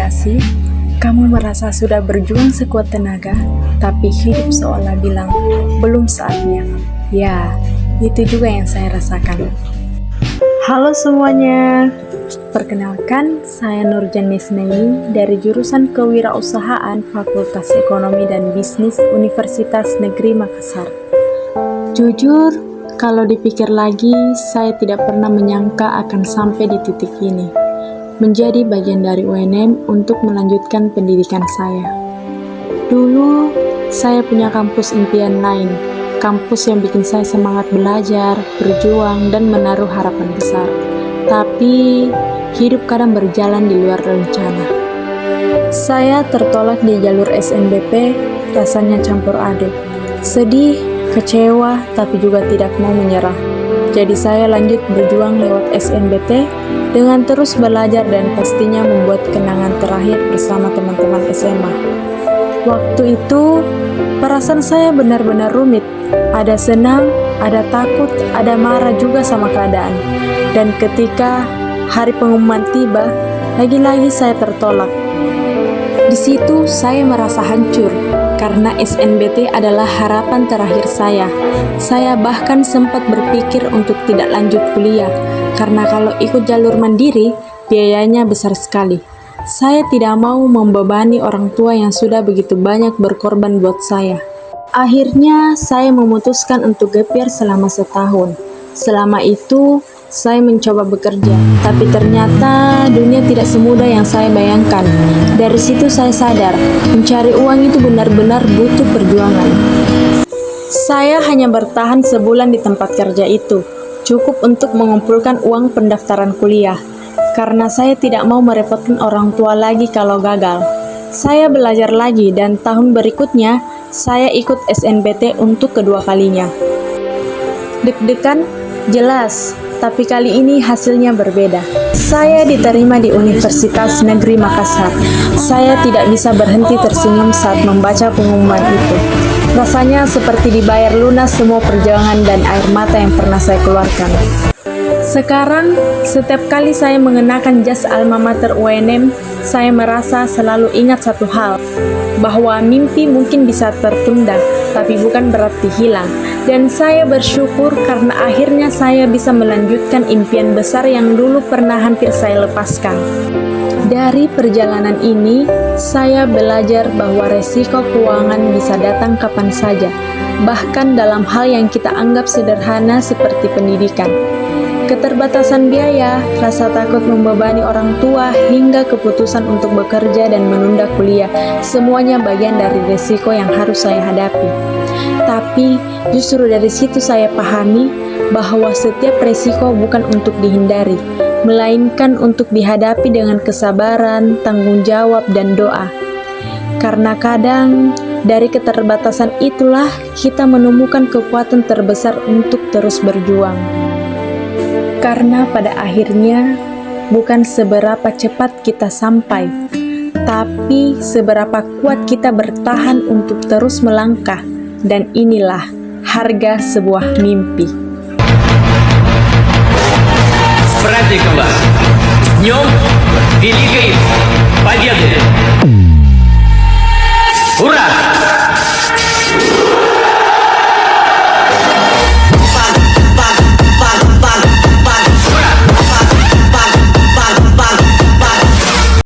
tidak sih? Kamu merasa sudah berjuang sekuat tenaga, tapi hidup seolah bilang, belum saatnya. Ya, itu juga yang saya rasakan. Halo semuanya, perkenalkan saya Nurjan Nisnaini dari jurusan Kewirausahaan Fakultas Ekonomi dan Bisnis Universitas Negeri Makassar. Jujur, kalau dipikir lagi, saya tidak pernah menyangka akan sampai di titik ini, menjadi bagian dari UNM untuk melanjutkan pendidikan saya. Dulu, saya punya kampus impian lain, kampus yang bikin saya semangat belajar, berjuang, dan menaruh harapan besar. Tapi, hidup kadang berjalan di luar rencana. Saya tertolak di jalur SNBP, rasanya campur aduk. Sedih, kecewa, tapi juga tidak mau menyerah. Jadi saya lanjut berjuang lewat SNBT dengan terus belajar dan pastinya membuat kenangan terakhir bersama teman-teman SMA. Waktu itu, perasaan saya benar-benar rumit. Ada senang, ada takut, ada marah juga sama keadaan. Dan ketika hari pengumuman tiba, lagi-lagi saya tertolak. Di situ saya merasa hancur, karena SNBT adalah harapan terakhir saya. Saya bahkan sempat berpikir untuk tidak lanjut kuliah, karena kalau ikut jalur mandiri, biayanya besar sekali. Saya tidak mau membebani orang tua yang sudah begitu banyak berkorban buat saya. Akhirnya, saya memutuskan untuk gap year selama setahun. Selama itu, saya mencoba bekerja, tapi ternyata dunia tidak semudah yang saya bayangkan. Dari situ saya sadar, mencari uang itu benar-benar butuh perjuangan. Saya hanya bertahan sebulan di tempat kerja itu, cukup untuk mengumpulkan uang pendaftaran kuliah. Karena saya tidak mau merepotkan orang tua lagi kalau gagal. Saya belajar lagi dan tahun berikutnya, saya ikut SNBT untuk kedua kalinya. Deg-degan? Jelas. Tapi kali ini hasilnya berbeda. Saya diterima di Universitas Negeri Makassar. Saya tidak bisa berhenti tersenyum saat membaca pengumuman itu. Rasanya seperti dibayar lunas semua perjuangan dan air mata yang pernah saya keluarkan. Sekarang, setiap kali saya mengenakan jas alma mater UNM, saya merasa selalu ingat satu hal, bahwa mimpi mungkin bisa tertunda, tapi bukan berarti hilang. Dan saya bersyukur karena akhirnya saya bisa melanjutkan impian besar yang dulu pernah hampir saya lepaskan. Dari perjalanan ini, saya belajar bahwa resiko keuangan bisa datang kapan saja, bahkan dalam hal yang kita anggap sederhana seperti pendidikan. Keterbatasan biaya, rasa takut membebani orang tua, hingga keputusan untuk bekerja dan menunda kuliah, semuanya bagian dari resiko yang harus saya hadapi. Tapi, justru dari situ saya pahami bahwa setiap resiko bukan untuk dihindari, melainkan untuk dihadapi dengan kesabaran, tanggung jawab, dan doa. Karena kadang, dari keterbatasan itulah kita menemukan kekuatan terbesar untuk terus berjuang. Karena pada akhirnya, bukan seberapa cepat kita sampai, tapi seberapa kuat kita bertahan untuk terus melangkah. Dan inilah harga sebuah mimpi. С праздником вас! С Днем Великой Победы!